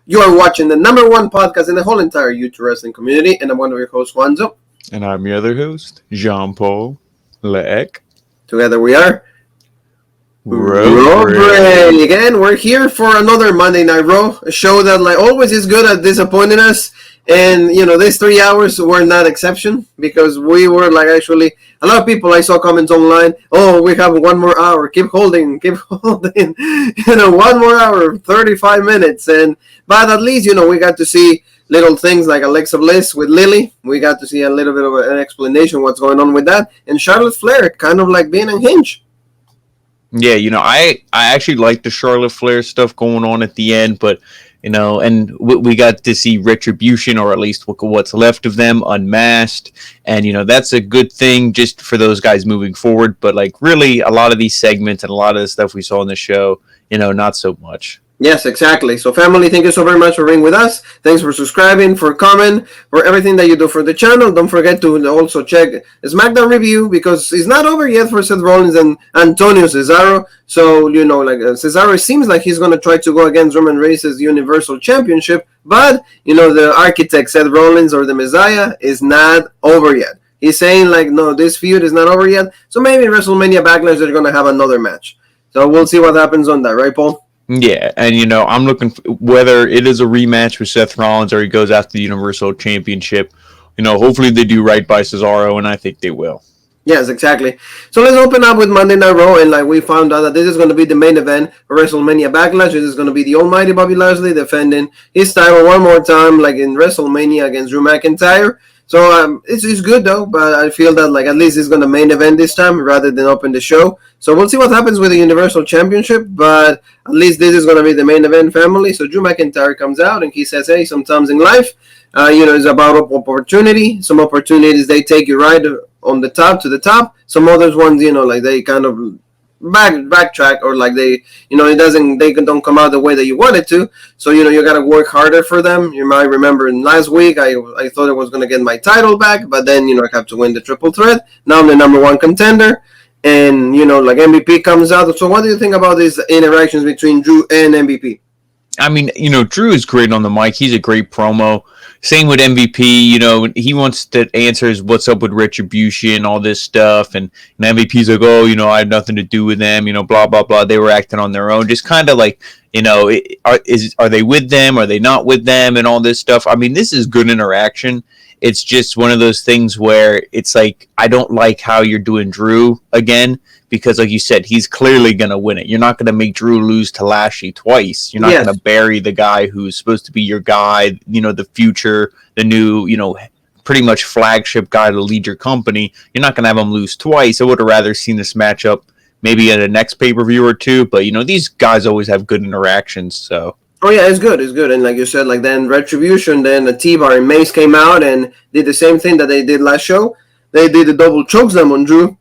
You are watching the number one podcast in the whole entire YouTube wrestling community, and I'm one of your hosts, Juanzo. And I'm your other host, Jean-Paul Leek. Together we are Road Break. Again, we're here for another Monday Night Raw, a show that, like always, is good at disappointing us. And, you know, these 3 hours were not exception because we were, like, actually, a lot of people, I saw comments online, oh, we have 1 more hour, keep holding, you know, 1 more hour, 35 minutes. But at least, you know, we got to see little things like Alexa Bliss with Lilly. We got to see a little bit of an explanation what's going on with that. And Charlotte Flair kind of like being unhinged. Yeah, you know, I actually like the Charlotte Flair stuff going on at the end, but, you know, and we got to see Retribution, or at least what's left of them, unmasked. And, you know, that's a good thing just for those guys moving forward. But, like, really, a lot of these segments and a lot of the stuff we saw in the show, you know, not so much. Yes, exactly. So, family, thank you so very much for being with us. Thanks for subscribing, for comment, for everything that you do for the channel. Don't forget to also check the Smackdown review because it's not over yet for Seth Rollins and Antonio Cesaro. So, you know, like Cesaro seems like he's going to try to go against Roman Reigns' Universal Championship. But, you know, the architect, Seth Rollins, or the Messiah, is not over yet. He's saying, like, no, this feud is not over yet. So maybe WrestleMania Backlash, they're going to have another match. So we'll see what happens on that, right, Paul? Yeah, and, you know, I'm looking for whether it is a rematch with Seth Rollins or he goes after the Universal Championship. You know, hopefully they do right by Cesaro, and I think they will. Yes, exactly. So let's open up with Monday Night Raw, and like we found out that this is going to be the main event for WrestleMania Backlash. This is going to be the almighty Bobby Lashley defending his title one more time, like in WrestleMania against Drew McIntyre. So it's good though, but I feel that like at least it's going to main event this time rather than open the show. So we'll see what happens with the Universal Championship, but at least this is going to be the main event, family. So Drew McIntyre comes out and he says, hey, sometimes in life, you know, it's about opportunity. Some opportunities, they take you right on the top to the top. Some others ones, you know, like they kind of backtrack, or like they, you know, they don't come out the way that you want it to. So, you know, you got to work harder for them. You might remember in last week, I thought I was going to get my title back, but then, you know, I have to win the triple threat. Now I'm the number one contender. And, you know, like MVP comes out. So what do you think about these interactions between Drew and MVP? I mean, you know, Drew is great on the mic. He's a great promo. Same with MVP. You know, he wants to answer what's up with Retribution, all this stuff. And MVP's like, oh, you know, I had nothing to do with them. You know, blah, blah, blah. They were acting on their own. Just kind of like, you know, are they with them? Are they not with them? And all this stuff. I mean, this is good interaction. It's just one of those things where it's like, I don't like how you're doing Drew again, because like you said, he's clearly going to win it. You're not going to make Drew lose to Lashley twice. You're not going to bury the guy who's supposed to be your guy, you know, the future, the new, you know, pretty much flagship guy to lead your company. You're not going to have him lose twice. I would have rather seen this matchup maybe at a next pay-per-view or two, but, you know, these guys always have good interactions, so. Oh, yeah, it's good. And like you said, like then Retribution, then the T-Bar and Mace came out and did the same thing that they did last show. They did the double chokeslam on Drew.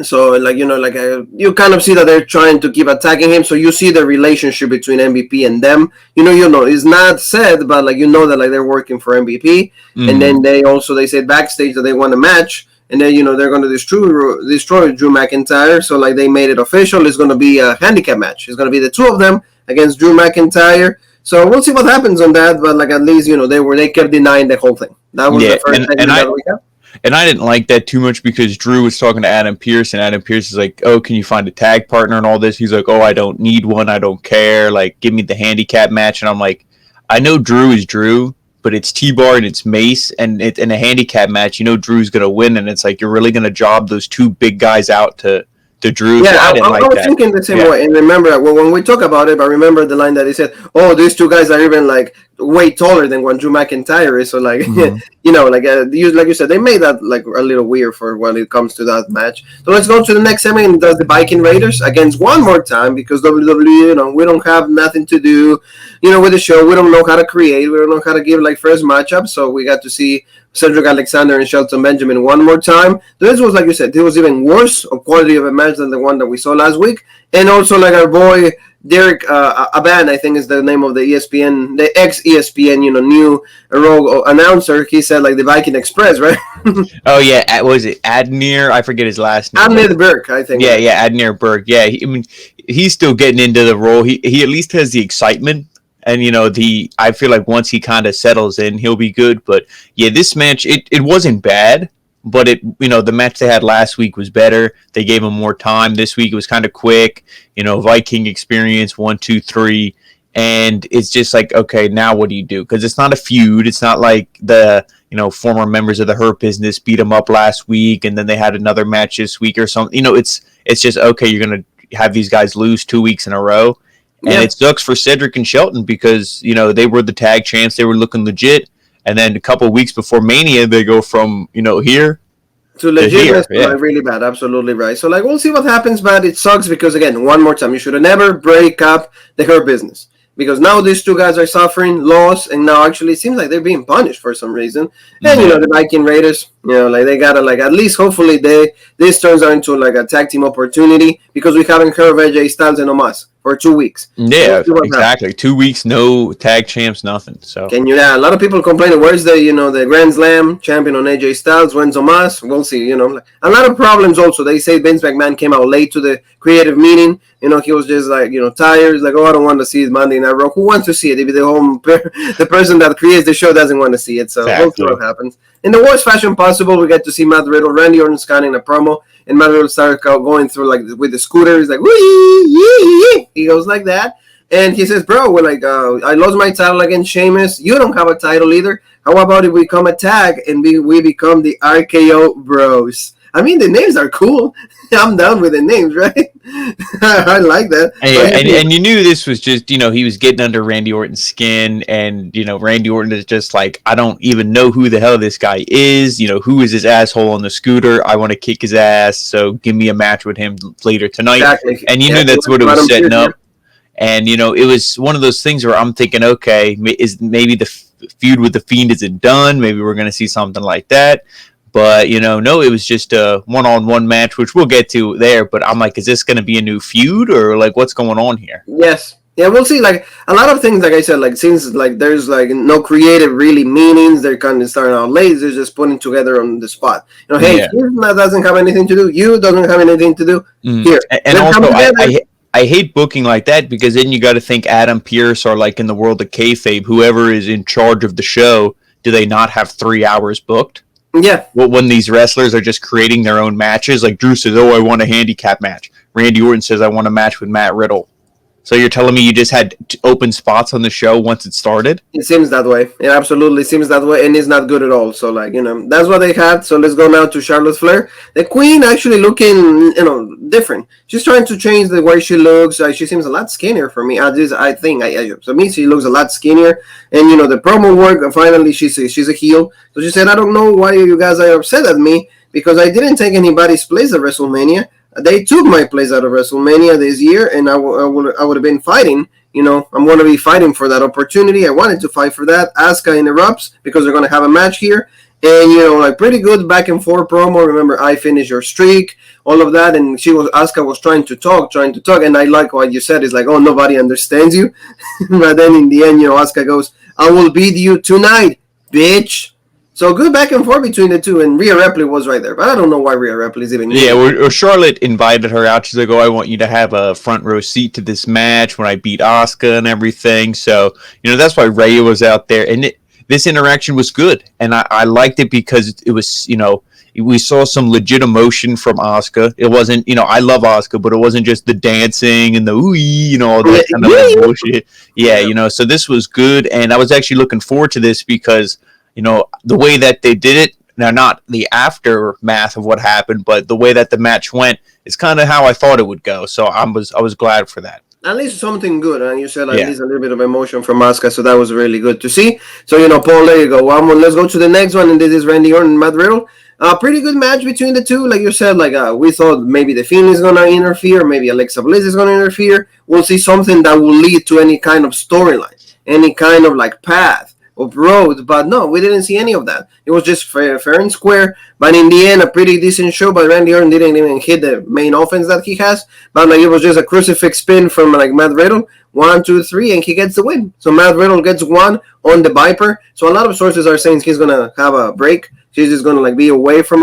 So, like, you know, like you kind of see that they're trying to keep attacking him. So you see the relationship between MVP and them. You know, it's not said, but like, you know that like they're working for MVP. Mm-hmm. And then they said backstage that they want a match. And then, you know, they're going to destroy Drew McIntyre. So, like, they made it official. It's going to be a handicap match. It's going to be the two of them against Drew McIntyre. So we'll see what happens on that. But, like, at least, you know, they kept denying the whole thing. That was the first thing that we got. And I didn't like that too much because Drew was talking to Adam Pearce, and Adam Pearce is like, oh, can you find a tag partner and all this? He's like, oh, I don't need one. I don't care. Like, give me the handicap match. And I'm like, I know Drew is Drew, but it's T-Bar and it's Mace, and in a handicap match, you know Drew's going to win, and it's like you're really going to job those two big guys out to Drew. Yeah, so I was thinking the same way. And remember, when we talk about it, I remember the line that he said, oh, these two guys are even, like, way taller than what Drew McIntyre is. So, like, you know, like you said, they made that, like, a little weird for when it comes to that match. So let's go to the next segment, and does the Viking Raiders against one more time, because WWE, you know, we don't have nothing to do, you know, with the show. We don't know how to create. We don't know how to give, like, first matchup. So we got to see Cedric Alexander and Shelton Benjamin one more time. This was, like you said, it was even worse of quality of a match than the one that we saw last week. And also, like, our boy Derek Aban, I think is the name of the ESPN, the ex-ESPN, new Raw announcer. He said like the Viking Express, right? Oh yeah, what was it Adnir? I forget his last name. Adnir Burke, I think. Yeah, Adnir Burke. Yeah, he's still getting into the role. He at least has the excitement, and I feel like once he kind of settles in, he'll be good. But yeah, this match it wasn't bad, but the match they had last week was better. They gave him more time. This week it was kind of quick. Viking experience 1, 2, 3. And it's just like, okay, now what do you do? Because it's not a feud. It's not like the former members of the Hurt Business beat them up last week and then they had another match this week or something. It's just, okay, you're going to have these guys lose 2 weeks in a row. And it sucks for Cedric and Shelton because, they were the tag champs. They were looking legit. And then a couple of weeks before Mania, they go from, here to legit, really bad. Absolutely right. So, we'll see what happens, but it sucks because, again, one more time, you should have never break up the Hurt Business. Because now these two guys are suffering loss, and now actually it seems like they're being punished for some reason. And, the Viking Raiders, they got to, at least hopefully this turns out into, a tag team opportunity because we haven't heard of AJ Styles and Omos for 2 weeks. Yeah, exactly. 2 weeks, no tag champs, nothing. So a lot of people complaining, where's the Grand Slam champion on AJ Styles? When's Omos? We'll see, a lot of problems also. They say Vince McMahon came out late to the creative meeting. He was just tired. I don't want to see Monday Night Raw. Who wants to see it? If the person that creates the show doesn't want to see it. So we'll see what happens. In the worst fashion possible, we get to see Matt Riddle, Randy Orton scanning a promo, and Matt Riddle started going through with the scooter. He's like, wee. He goes like that. And he says, bro, we're I lost my title against Sheamus. You don't have a title either. How about if we become a tag and we become the RKO Bros? I mean, the names are cool. I'm down with the names, right? I like that. And you knew this was just, he was getting under Randy Orton's skin. And, Randy Orton is just like, I don't even know who the hell this guy is. Who is this asshole on the scooter? I want to kick his ass. So give me a match with him later tonight. Exactly. And you knew that's what it was setting up. And, it was one of those things where I'm thinking, okay, is maybe the feud with The Fiend isn't done. Maybe we're going to see something like that. But, no, it was just a one-on-one match, which we'll get to there. But I'm like, is this going to be a new feud or, what's going on here? Yes. Yeah, we'll see. A lot of things, like I said, since, there's, no creative, really, meanings, they're kind of starting out late. They're just putting together on the spot. Hey, that doesn't have anything to do. You doesn't have anything to do. Here. And also, I hate booking like that because then you got to think Adam Pearce or, in the world of kayfabe, whoever is in charge of the show, do they not have 3 hours booked? Yeah. Well, when these wrestlers are just creating their own matches, like Drew says, I want a handicap match. Randy Orton says, I want a match with Matt Riddle. So you're telling me you just had open spots on the show once it started? It seems that way. It absolutely seems that way, and it's not good at all. So, that's what they had. So let's go now to Charlotte Flair. The Queen actually looking, different. She's trying to change the way she looks. She seems a lot skinnier for me. To me, she looks a lot skinnier. And, the promo work, finally, she's a heel. So she said, I don't know why you guys are upset at me because I didn't take anybody's place at WrestleMania. They took my place out of WrestleMania this year, and I would have been fighting. I'm going to be fighting for that opportunity. I wanted to fight for that. Asuka interrupts because they're going to have a match here. And, pretty good back and forth promo. Remember, I finished your streak, all of that. And Asuka was trying to talk. And I like what you said. It's like, oh, nobody understands you. But then in the end, Asuka goes, I will beat you tonight, bitch. So good back and forth between the two, and Rhea Ripley was right there. But I don't know why Rhea Ripley is even here. Yeah, or Charlotte invited her out. She's like, I want you to have a front row seat to this match when I beat Asuka and everything. So, that's why Rhea was out there. And this interaction was good. And I liked it because it was, we saw some legit emotion from Asuka. It wasn't, I love Asuka, but it wasn't just the dancing and the ooh, all that kind of bullshit. Yeah, so this was good. And I was actually looking forward to this because the way that they did it, now not the aftermath of what happened, but the way that the match went is kind of how I thought it would go. So I was glad for that. At least something good, and you said at least a little bit of emotion from Asuka, so that was really good to see. So Paul, there you go. Let's go to the next one, and this is Randy Orton and Matt Riddle. Pretty good match between the two, like you said. We thought maybe the Fiend is gonna interfere, maybe Alexa Bliss is gonna interfere. We'll see something that will lead to any kind of storyline, any kind of path of road. But no, we didn't see any of that. It was just fair and square. But in the end, a pretty decent show. But Randy Orton didn't even hit the main offense that he has. But like it was just a crucifix spin from like Matt Riddle. 1, 2, 3, and he gets the win. So Matt Riddle gets one on the Viper. So a lot of sources are saying he's gonna have a break. He's just gonna like be away from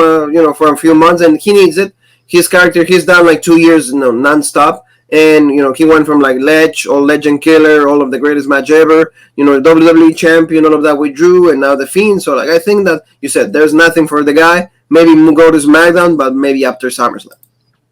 for a few months, and he needs it. His character, he's done like 2 years, non-stop. And, he went from like Legend Killer, all of the greatest match ever, WWE champion, all of that with Drew, and now The Fiend. So, like, I think that you said there's nothing for the guy. Maybe go to SmackDown, but maybe after SummerSlam.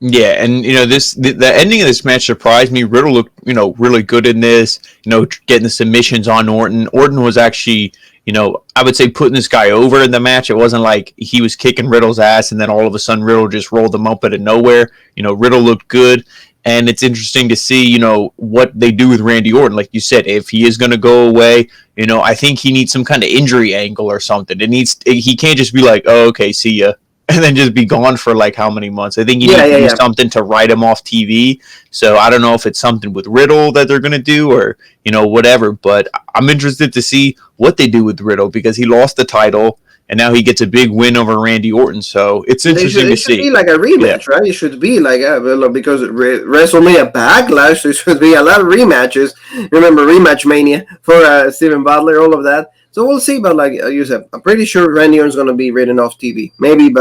Yeah, and the ending of this match surprised me. Riddle looked, really good in this, getting the submissions on Orton. Orton was actually, I would say putting this guy over in the match. It wasn't like he was kicking Riddle's ass and then all of a sudden Riddle just rolled him up out of nowhere. Riddle looked good. And it's interesting to see, what they do with Randy Orton. Like you said, if he is going to go away, I think he needs some kind of injury angle or something. He can't just be like, oh, okay, see ya, and then just be gone for like how many months. I think he needs to do something to write him off TV. So I don't know if it's something with Riddle that they're going to do or, whatever. But I'm interested to see what they do with Riddle because he lost the title. And now he gets a big win over Randy Orton, so it's interesting to see. It should be like a rematch, right? It should be like because WrestleMania Backlash, there should be a lot of rematches. Remember Rematch Mania for Steven Butler, all of that. So we'll see, but like you said, I'm pretty sure Randy Orton's going to be written off TV. Maybe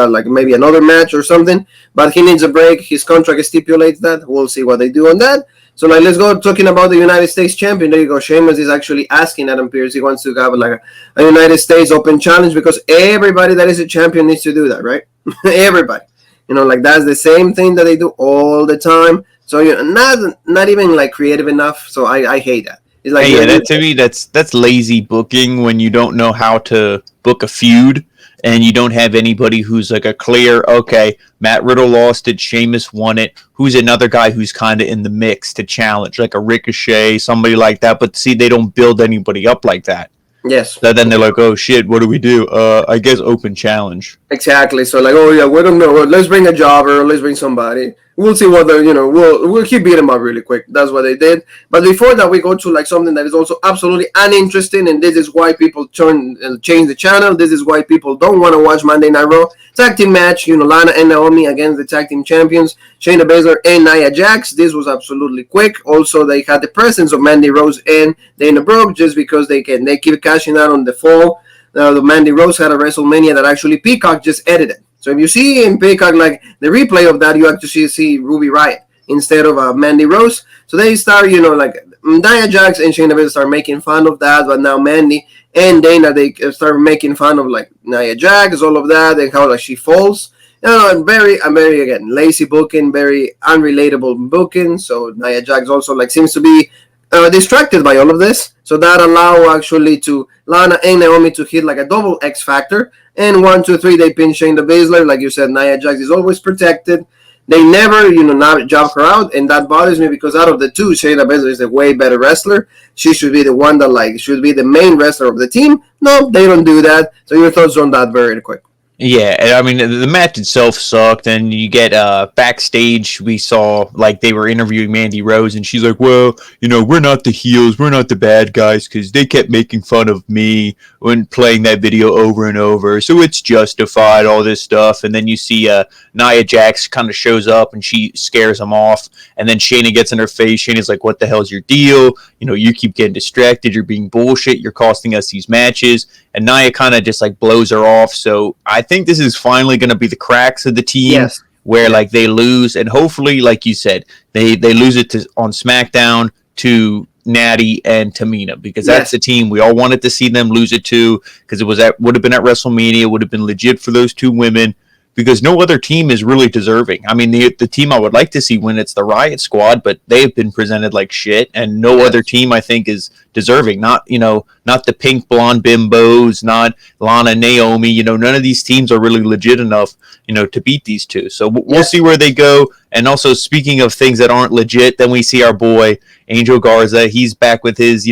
another match or something. But he needs a break. His contract stipulates that. We'll see what they do on that. So like, let's go talking about the United States champion. There you go. Sheamus is actually asking Adam Pearce. He wants to have like a United States Open challenge because everybody that is a champion needs to do that, right? Everybody. Like that's the same thing that they do all the time. So not even like creative enough. So I hate that. It's like to me that's lazy booking when you don't know how to book a feud. And you don't have anybody who's like a clear, okay, Matt Riddle lost it, Sheamus won it. Who's another guy who's kind of in the mix to challenge, like a Ricochet, somebody like that. But see, they don't build anybody up like that. Yes. So then they're like, oh shit, what do we do? I guess open challenge. Exactly. So like, oh yeah, we don't know. Let's bring a jobber. Let's bring somebody. We'll see what we'll keep beating them up really quick. That's what they did. But before that, we go to like something that is also absolutely uninteresting, and this is why people change the channel. This is why people don't want to watch Monday Night Raw. Tag team match, Lana and Naomi against the tag team champions, Shayna Baszler and Nia Jax. This was absolutely quick. Also, they had the presence of Mandy Rose and Dana Brooke just because they keep cashing out on the fall. The Mandy Rose had a WrestleMania that actually Peacock just edited. So if you see in Peacock like the replay of that, you actually see Ruby Riott instead of Mandy Rose. So they start, like Nia Jax and Shayna Baszler start making fun of that, but now Mandy and Dana, they start making fun of like Nia Jax, all of that, and how like she falls. Very again lazy booking, very unrelatable booking. So Nia Jax also like seems to be distracted by all of this. So that allow actually to Lana and Naomi to hit like a double X Factor. And 1, 2, 3, they pin Shayna Baszler. Like you said, Nia Jax is always protected. They never, not job her out, and that bothers me because out of the two, Shayna Baszler is a way better wrestler. She should be the one that should be the main wrestler of the team. No, they don't do that. So your thoughts on that very quick. Yeah, I mean, the match itself sucked, and you get backstage, we saw, like, they were interviewing Mandy Rose, and she's like, well, we're not the heels, we're not the bad guys, because they kept making fun of me when playing that video over and over, so it's justified, all this stuff, and then you see Nia Jax kind of shows up, and she scares them off, and then Shayna gets in her face. Shayna's like, what the hell's your deal? You keep getting distracted, you're being bullshit, you're costing us these matches, and Nia kind of just, like, blows her off, so I think this is finally going to be the cracks of the team where, like, they lose, and hopefully, like you said, they lose it on SmackDown to Natty and Tamina, because that's the team we all wanted to see them lose it to, because would have been at WrestleMania, would have been legit for those two women, because no other team is really deserving. I mean, the team I would like to see win, it's the Riot Squad, but they've been presented like shit, and no other team I think is deserving. Not the pink blonde bimbos, not Lana, Naomi. None of these teams are really legit enough, to beat these two. So we'll see where they go. And also, speaking of things that aren't legit, then we see our boy Angel Garza. He's back with his,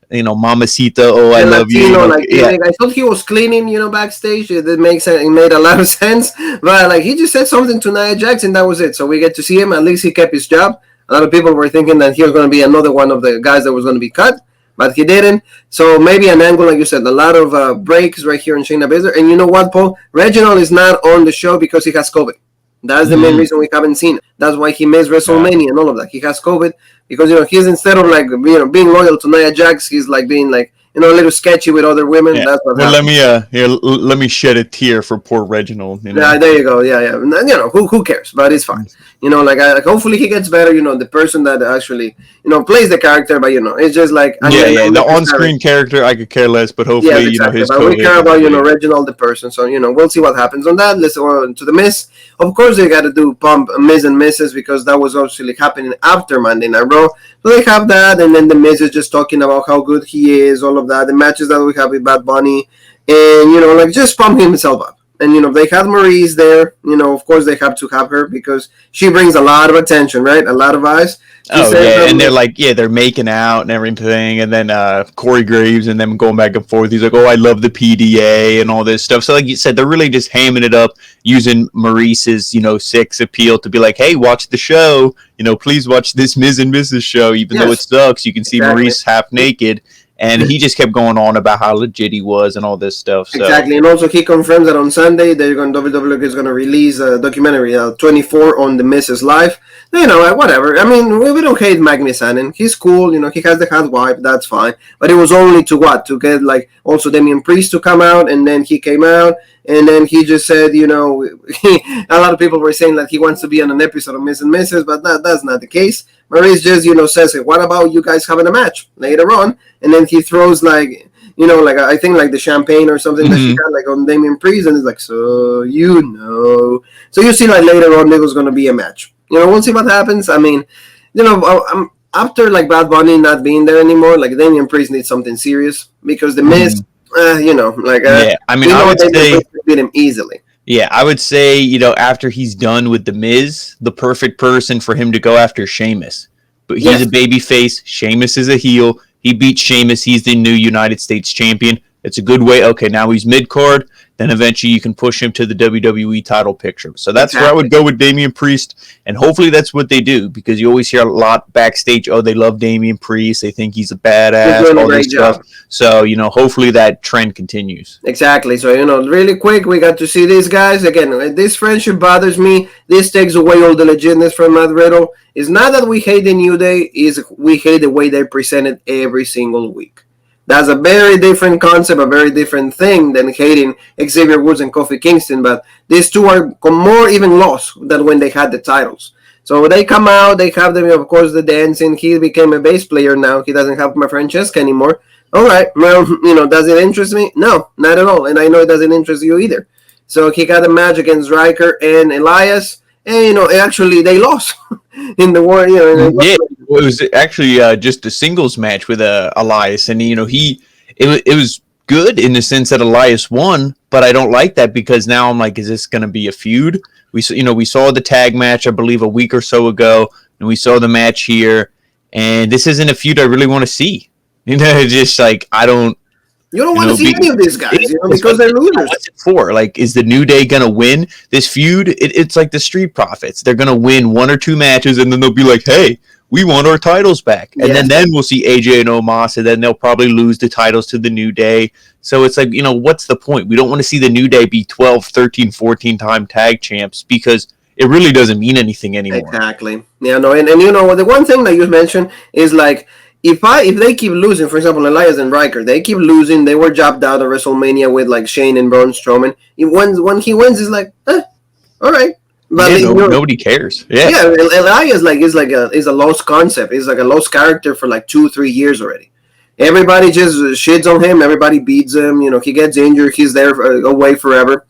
Mamacita, oh, I love you. I thought he was cleaning, backstage. It makes sense. It made a lot of sense. But he just said something to Nia Jax, and that was it. So we get to see him. At least he kept his job. A lot of people were thinking that he was going to be another one of the guys that was going to be cut. but he didn't. So maybe an angle, like you said, a lot of breaks right here in Shayna Baszler. And you know what, Paul? Reginald is not on the show because he has COVID. That's the main reason we haven't seen it. That's why he missed WrestleMania and all of that. He has COVID because he's, instead of like being loyal to Nia Jax, he's like being like a little sketchy with other women. Yeah. That's what happened. Let me shed a tear for poor Reginald. Yeah, there you go. Yeah. Who cares? But it's fine. Hopefully he gets better. The person that actually plays the character, but it's just like the on-screen character I could care less, but hopefully exactly. his. But we care about Reginald the person, so we'll see what happens on that. Let's go on to the Miz. Of course, they got to do pump Miz and Mrs. because that was actually happening after Monday Night Raw. So they have that, and then the Miz is just talking about how good he is, all of that, the matches that we have with Bad Bunny, and just pump himself up. And they have Maurice there. Of course they have to have her because she brings a lot of attention, right? A lot of eyes. And they're like, they're making out and everything, and then Corey Graves and them going back and forth. He's like, I love the PDA and all this stuff. So like you said, they're really just hamming it up, using Maurice's sex appeal to be like, hey, watch the show. Please watch this Miz and Mrs. show, even though it sucks. You can see Maurice half naked. And he just kept going on about how legit he was and all this stuff. So. Exactly, and also he confirms that on Sunday WWE is going to release a documentary, 24 on the Mrs. life. Whatever. I mean, we don't hate Magnus Shannon. He's cool. He has the hot wife. That's fine. But it was only to get like also Damian Priest to come out, and then he came out, and then he just said, a lot of people were saying that he wants to be on an episode of Miz and Mrs., but that's not the case. Maurice just, says, what about you guys having a match later on? And then he throws like I think like the champagne or something that she had like on Damian Priest, and it's like, so you see like later on there was going to be a match. We'll see what happens. I mean, after like Bad Bunny not being there anymore, like Damian Priest needs something serious because the Miz, I would say beat him easily. Yeah, I would say, after he's done with The Miz, the perfect person for him to go after is Sheamus. But he's a baby face. Sheamus is a heel. He beats Sheamus. He's the new United States champion. It's a good way. Okay, now he's mid-card. Then eventually you can push him to the WWE title picture. So that's where I would go with Damian Priest. And hopefully that's what they do, because you always hear a lot backstage, they love Damian Priest. They think he's a badass, all this stuff. So, hopefully that trend continues. Exactly. So, really quick, we got to see these guys. Again, this friendship bothers me. This takes away all the legitness from Matt Riddle. It's not that we hate the New Day. We hate the way they present it every single week. That's a very different concept, a very different thing than hating Xavier Woods and Kofi Kingston. But these two are more even lost than when they had the titles. So they come out, they have them, of course, the dancing. He became a bass player now. He doesn't have my Francesca anymore. All right, well, does it interest me? No, not at all. And I know it doesn't interest you either. So he got a match against Riker and Elias. And, actually, they lost in the war. It was actually just a singles match with Elias. And, it was good in the sense that Elias won. But I don't like that because now I'm like, is this going to be a feud? We saw the tag match, I believe, a week or so ago. And we saw the match here. And this isn't a feud I really want to see. Just like, I don't. You don't want to see any of these guys, because they're losers. What's it for? Like, is the New Day going to win this feud? It's like the Street Profits. They're going to win one or two matches, and then they'll be like, hey, we want our titles back. And then we'll see AJ and Omos, and then they'll probably lose the titles to the New Day. So it's like, what's the point? We don't want to see the New Day be 12, 13, 14-time tag champs because it really doesn't mean anything anymore. Exactly. Yeah, no, and the one thing that you mentioned is like, if they keep losing, for example, Elias and Riker, they keep losing. They were jobbed out of WrestleMania with like Shane and Braun Strowman. When he wins, it's like, all right. But nobody cares. Yeah, Elias is a lost concept. He's like a lost character for like 2-3 years already. Everybody just shits on him. Everybody beats him. He gets injured. He's there away forever.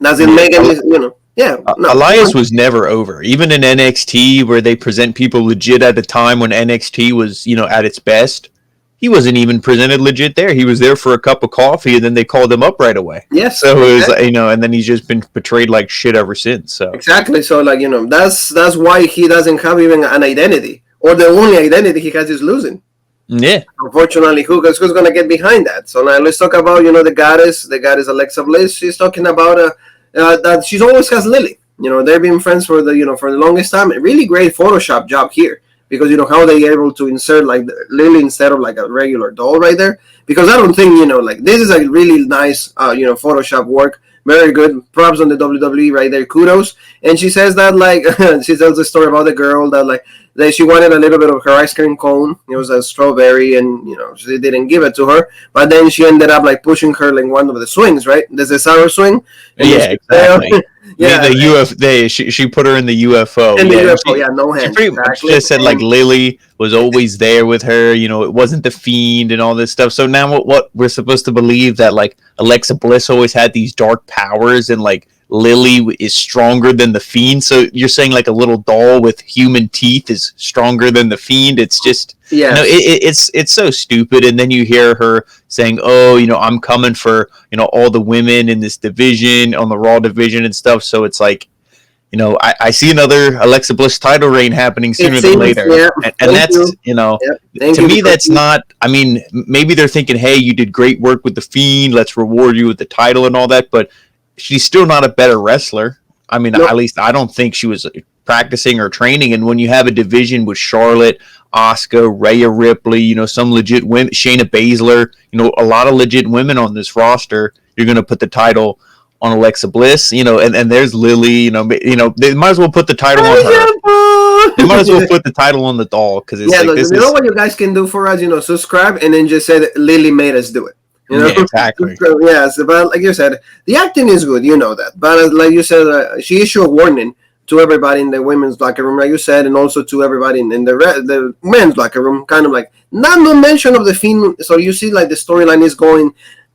Doesn't make any. Yeah, no. Elias was never over. Even in NXT, where they present people legit at a time when NXT was, at its best, he wasn't even presented legit there. He was there for a cup of coffee, and then they called him up right away. Yes. So it was, and then he's just been portrayed like shit ever since. So exactly. So that's why he doesn't have even an identity, or the only identity he has is losing. Yeah. Unfortunately, who's going to get behind that? So now let's talk about the goddess Alexa Bliss. She's talking about that she always has Lilly. They've been friends for the longest time. A really great Photoshop job here. because how they able to insert like Lilly instead of like a regular doll right there, because I don't think like this is a really nice Photoshop work. Very good. Props on the WWE right there. Kudos. And she says that like she tells the story about the girl that she wanted a little bit of her ice cream cone. It was a strawberry, and she didn't give it to her. But then she ended up like pushing her like one of the swings, right? There's a sour swing. Yeah, exactly. She put her in the UFO. In the UFO, no hands. She pretty much just said like Lilly was always there with her. It wasn't the Fiend and all this stuff. So now what we're supposed to believe that like Alexa Bliss always had these dark powers, and like Lilly is stronger than the Fiend. So you're saying like a little doll with human teeth is stronger than the Fiend? It's just it's so stupid. And then you hear her saying, "Oh, I'm coming for all the women in this division, on the Raw division and stuff." So it's like, I see another Alexa Bliss title reign happening sooner than later. Yeah. And that's to me that's not. I mean, maybe they're thinking, "Hey, you did great work with the Fiend. Let's reward you with the title and all that," but she's still not a better wrestler. I mean, at least I don't think she was practicing or training. And when you have a division with Charlotte, Asuka, Rhea Ripley, some legit women, Shayna Baszler, a lot of legit women on this roster, you're going to put the title on Alexa Bliss, and there's Lilly, they might as well put the title on her. They might as well put the title on the doll, because it's what you guys can do for us, subscribe and then just say that Lilly made us do it. Yeah, exactly. So, but like you said, the acting is good, that. But like you said, she issued a warning to everybody in the women's locker room, like you said, and also to everybody in the men's locker room, kind of like no mention of the Fiend. So you see, like the storyline is going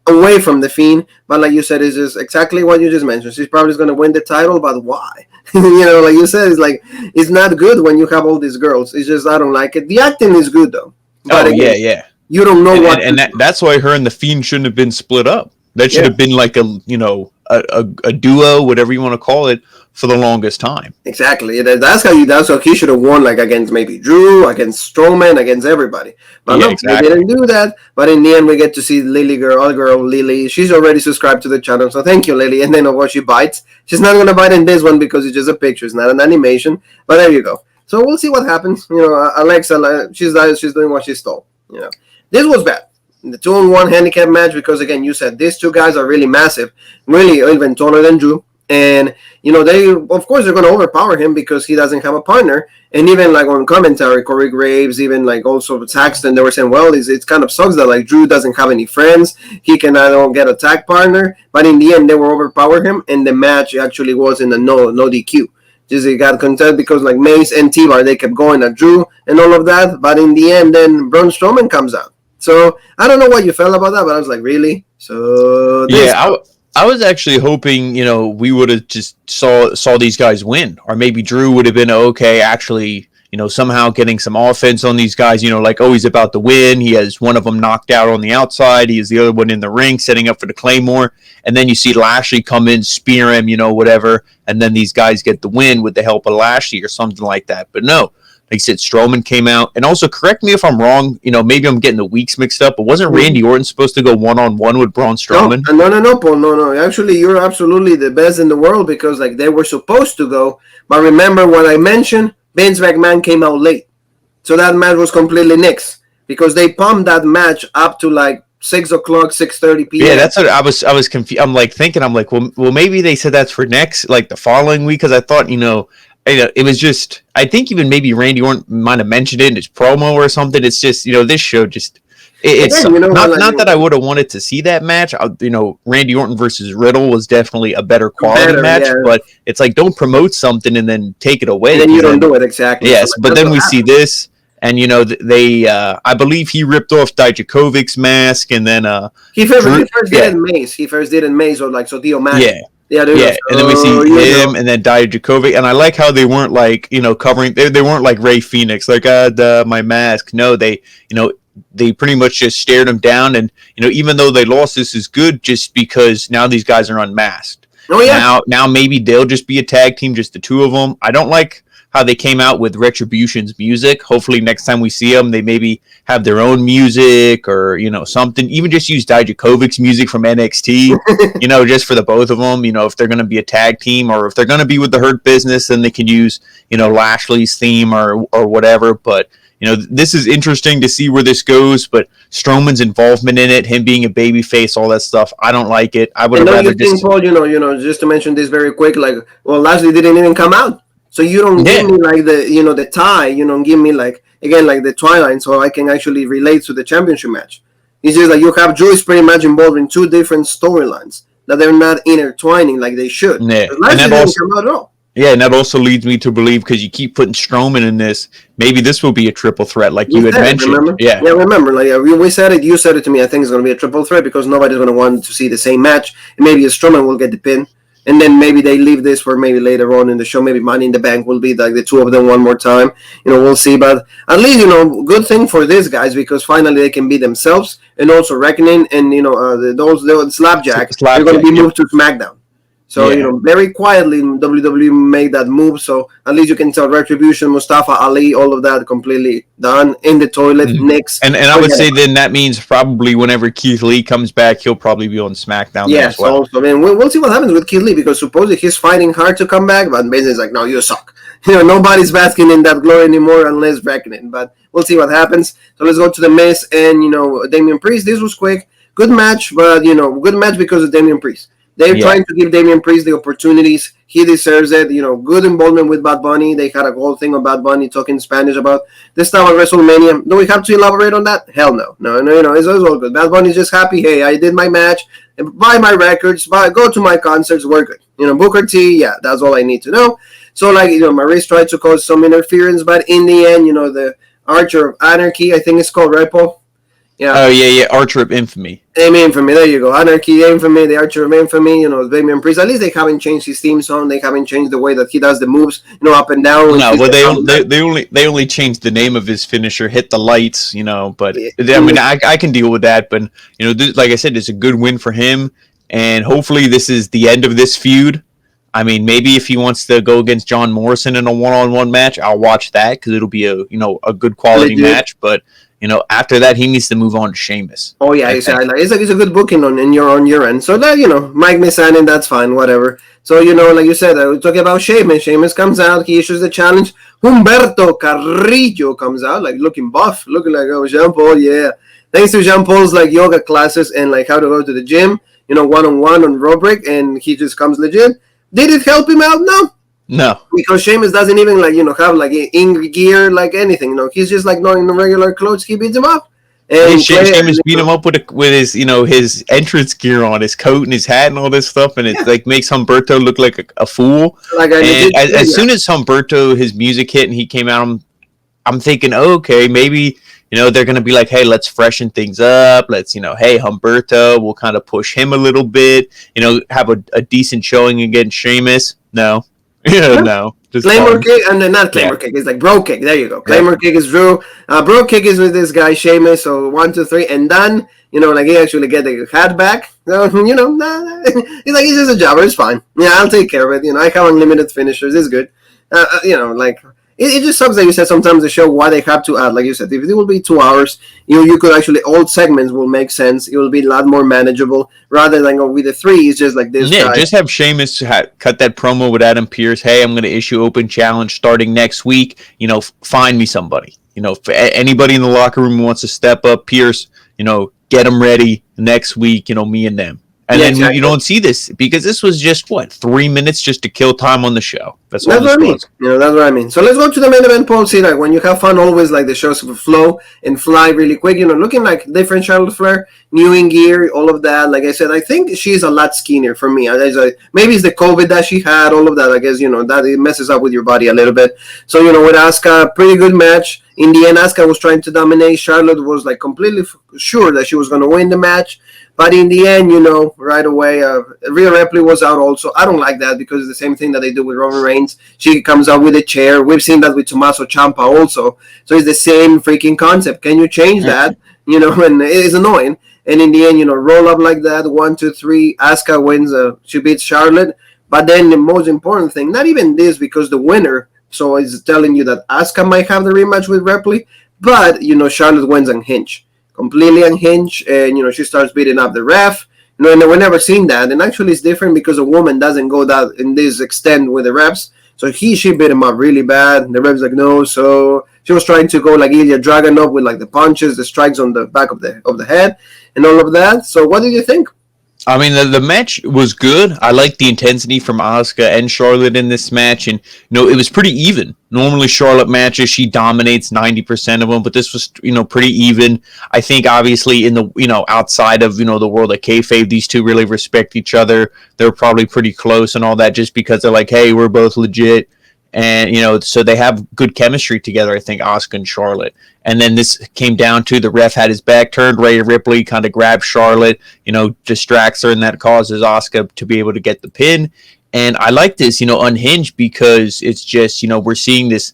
away from the Fiend, but like you said, it's just exactly what you just mentioned. She's probably going to win the title, but why? Like you said, it's not good when you have all these girls. It's just I don't like it. The acting is good though. But yeah. You don't know what, and that's why her and the Fiend shouldn't have been split up. That should have been like a duo, whatever you want to call it, for the longest time. Exactly. That's how he should have won, like against maybe Drew, against Strowman, against everybody. But exactly. They didn't do that. But in the end, we get to see our girl Lilly. She's already subscribed to the channel, so thank you, Lilly. And then of course she bites. She's not gonna bite in this one because it's just a picture. It's not an animation. But there you go. So we'll see what happens. Alexa, she's doing what she's told. This was bad. The 2-on-1 handicap match, because again, you said these two guys are really massive, really even taller than Drew. And, they, of course, they're going to overpower him because he doesn't have a partner. And even like on commentary, Corey Graves, even like also Saxton, they were saying, well, it kind of sucks that like Drew doesn't have any friends. He cannot get a tag partner. But in the end, they will overpower him. And the match actually was in a no DQ. Just he got content because like Mace and T-Bar, they kept going at Drew and all of that. But in the end, then Braun Strowman comes out. So I don't know what you felt about that, but I was like, really? So I was actually hoping, we would have just saw these guys win, or maybe Drew would have been okay, actually, somehow getting some offense on these guys. Like, oh, he's about to win. He has one of them knocked out on the outside. He has the other one in the ring, setting up for the Claymore. And then you see Lashley come in, spear him, whatever. And then these guys get the win with the help of Lashley or something like that. But no. Like I said, Strowman came out. And also, correct me if I'm wrong, maybe I'm getting the weeks mixed up, but wasn't Randy Orton supposed to go one-on-one with Braun Strowman? No, Paul, no. Actually, you're absolutely the best in the world because, like, they were supposed to go. But remember what I mentioned? Vince McMahon came out late. So that match was completely nixed because they pumped that match up to, like, 6 o'clock, 6:30 p.m. Yeah, that's what I was confused. I'm like, well, maybe they said that's for next, like, the following week, because I thought, it was just, I think even maybe Randy Orton might have mentioned it in his promo or something. It's just, this show just, it's not that I would have wanted to see that match. Randy Orton versus Riddle was definitely a better quality match, but it's like, don't promote something and then take it away. And then you don't do it, exactly. Yes, but then we see this, and, they, I believe he ripped off Dijakovic's mask, and then, he first did in Mace. He first did in Mace, or like, so Dio Mask. Yeah. Yeah, and then we see him and then Dijakovic, and I like how they weren't like covering. They weren't like Rey Fenix, like my mask. No, they they pretty much just stared him down, and even though they lost, this is good just because now these guys are unmasked. Oh yeah. Now maybe they'll just be a tag team, just the two of them. I don't like how they came out with Retribution's music. Hopefully next time we see them, they maybe have their own music or, something. Even just use Dijakovic's music from NXT, just for the both of them. If they're going to be a tag team or if they're going to be with the Hurt Business, then they can use, Lashley's theme or whatever. But, this is interesting to see where this goes, but Strowman's involvement in it, him being a babyface, all that stuff, I don't like it. I would have rather just... Paul, just to mention this very quick, Lashley didn't even come out. So you don't give me the tie, give me again, the twilight, so I can actually relate to the championship match. It's just you have Juice pretty much involved in two different storylines that they're not intertwining like they should. Yeah. Lashley didn't come out at all. Yeah, and that also leads me to believe, because you keep putting Strowman in this, maybe this will be a triple threat, like you had mentioned. Remember? Yeah, remember. We said it. You said it to me. I think it's going to be a triple threat because nobody's going to want to see the same match. And maybe Strowman will get the pin, and then maybe they leave this for maybe later on in the show. Maybe Money in the Bank will be the two of them one more time. We'll see. But at least good thing for these guys because finally they can be themselves, and also Reckoning and those Slapjack are going to be moved to SmackDown. So, very quietly, WWE made that move. So, at least you can tell Retribution, Mustafa Ali, all of that completely done in the toilet. Next. And I would say then that means probably whenever Keith Lee comes back, he'll probably be on SmackDown as well. Also, we'll see what happens with Keith Lee because supposedly he's fighting hard to come back, but basically it's no, you suck. Nobody's basking in that glory anymore unless Reckoning. But we'll see what happens. So, let's go to The Miz and, Damian Priest. This was quick. Good match, but, good match because of Damian Priest. They're trying to give Damian Priest the opportunities. He deserves it. Good involvement with Bad Bunny. They had a whole thing on Bad Bunny talking Spanish about this time at WrestleMania. Do we have to elaborate on that? Hell no. No, it's all good. Bad Bunny's just happy. Hey, I did my match. Buy my records. Go to my concerts. We're good. Booker T, that's all I need to know. So, Maurice tried to cause some interference, but in the end, the Archer of Anarchy, I think it's called, right, Paul? Yeah. Oh, yeah, Archer of Infamy. Infamy, there you go. Anarchy, Infamy, the Archer of Infamy, Damian Priest. At least they haven't changed his theme song. They haven't changed the way that he does the moves, up and down. No, well, they only changed the name of his finisher, Hit the Lights, but I can deal with that. But, like I said, it's a good win for him. And hopefully this is the end of this feud. I mean, maybe if he wants to go against John Morrison in a one-on-one match, I'll watch that because it'll be a good quality match. But after that, he needs to move on to Sheamus. Oh yeah, exactly. It's a good booking on your end. So that Mike Misanin, that's fine, whatever. So like you said, we're talking about Sheamus. Sheamus comes out, he issues the challenge. Humberto Carrillo comes out, looking buff, looking like Jean Paul. Yeah, thanks to Jean Paul's yoga classes and how to go to the gym. 1-on-1 on Robrick, and he just comes legit. Did it help him out? No, because Sheamus doesn't even have in gear anything. He's just in regular clothes. He beats him up. And Sheamus beat him up with his his entrance gear on, his coat and his hat and all this stuff, and it makes Humberto look like a fool. As soon as Humberto, his music hit and he came out, I'm thinking, okay, maybe they're gonna be hey, let's freshen things up. Let's hey, Humberto, we'll kind of push him a little bit. Have a decent showing against Sheamus. No. No. Claymore kick, and then not Claymore kick. It's Bro kick. There you go. Claymore kick is Drew. Bro kick is with this guy Sheamus. So 1, 2, 3, and done. He actually get the hat back. So, he's he's just a jobber. It's fine. Yeah, I'll take care of it. I have unlimited finishers. It's good. It just sucks that you said sometimes the show why they have to add, like you said, if it will be 2 hours, you could actually, all segments will make sense. It will be a lot more manageable rather than go with the 3. It's just like this guy. Just have Sheamus cut that promo with Adam Pearce. Hey, I'm going to issue open challenge starting next week. Find me somebody. For anybody in the locker room who wants to step up, Pearce, get them ready next week, me and them. And then exactly. You don't see this because this was just 3 minutes just to kill time on the show. That's what I mean. That's what I mean. So let's go to the main event, Paul. See, when you have fun, always the shows will flow and fly really quick. Looking like different Charlotte Flair, new in gear, all of that. Like I said, I think she's a lot skinnier for me. Maybe it's the COVID that she had, all of that. I guess that it messes up with your body a little bit. So with Asuka, pretty good match. In the end, Asuka was trying to dominate. Charlotte was completely sure that she was going to win the match. But in the end, right away, Rhea Ripley was out also. I don't like that because it's the same thing that they do with Roman Reigns. She comes out with a chair. We've seen that with Tommaso Ciampa also. So it's the same freaking concept. Can you change that? And it is annoying. And in the end, roll up like that. 1, 2, 3. Asuka wins. She beats Charlotte. But then the most important thing, not even this, because the winner So it's telling you that Asuka might have the rematch with Ripley, but Charlotte wins unhinged, completely unhinged, and she starts beating up the ref. And we're never seeing that. And actually, it's different because a woman doesn't go that in this extent with the refs. So she beat him up really bad. The ref's like, no. So she was trying to go like Ilya Dragunov with like the punches, the strikes on the back of the head, and all of that. So what did you think? I mean, the match was good. I liked the intensity from Asuka and Charlotte in this match, and it was pretty even. Normally, Charlotte matches, she dominates 90% of them, but this was pretty even. I think obviously in the outside of the world of kayfabe, these two really respect each other. They're probably pretty close and all that, just because they're like, hey, we're both legit. And, so they have good chemistry together, I think, Asuka and Charlotte. And then this came down to the ref had his back turned. Rhea Ripley kind of grabs Charlotte, distracts her, and that causes Asuka to be able to get the pin. And I like this, Unhinged, because it's just, we're seeing this,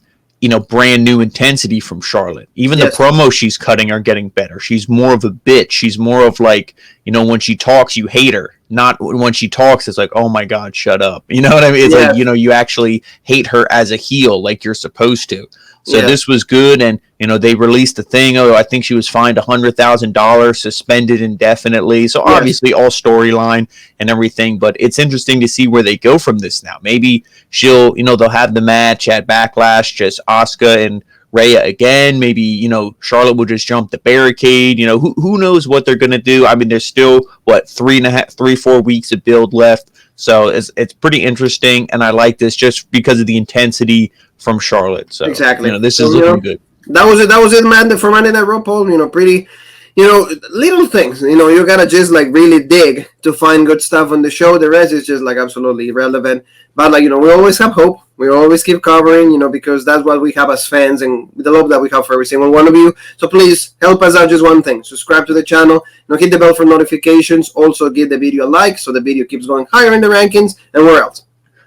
brand new intensity from Charlotte. Even the promos she's cutting are getting better. She's more of a bitch. She's more of like, when she talks, you hate her. Not when she talks, it's like, oh my God, shut up. You know what I mean? It's like, you actually hate her as a heel like you're supposed to. So this was good. And, they released the thing. Oh, I think she was fined $100,000, suspended indefinitely. So obviously all storyline and everything. But it's interesting to see where they go from this now. Maybe they'll have the match at Backlash, just Asuka and Rhea again. Maybe, Charlotte will just jump the barricade. Who knows what they're going to do. I mean, there's still, 3-4 weeks of build left. So it's pretty interesting. And I like this just because of the intensity from Charlotte. So exactly, this is looking good. That was it, man. For Monday Night Raw, Paul, pretty, little things. You gotta just like really dig to find good stuff on the show. The rest is just like absolutely irrelevant. But like we always have hope. We always keep covering, because that's what we have as fans and the love that we have for every single one of you. So please help us out. Just one thing: subscribe to the channel. Hit the bell for notifications. Also, give the video a like so the video keeps going higher in the rankings. And where else?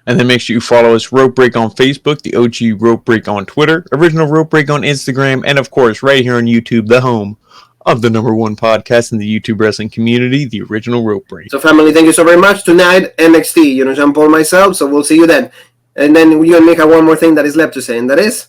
And then make sure you follow us, Rope Break on Facebook, the OG Rope Break on Twitter, Original Rope Break on Instagram, and of course, right here on YouTube, the home of the #1 podcast in the YouTube wrestling community, the Original Rope Break. So family, thank you so very much. Tonight, NXT, Jean Paul, myself, so we'll see you then. And then you and me have one more thing that is left to say, and that is...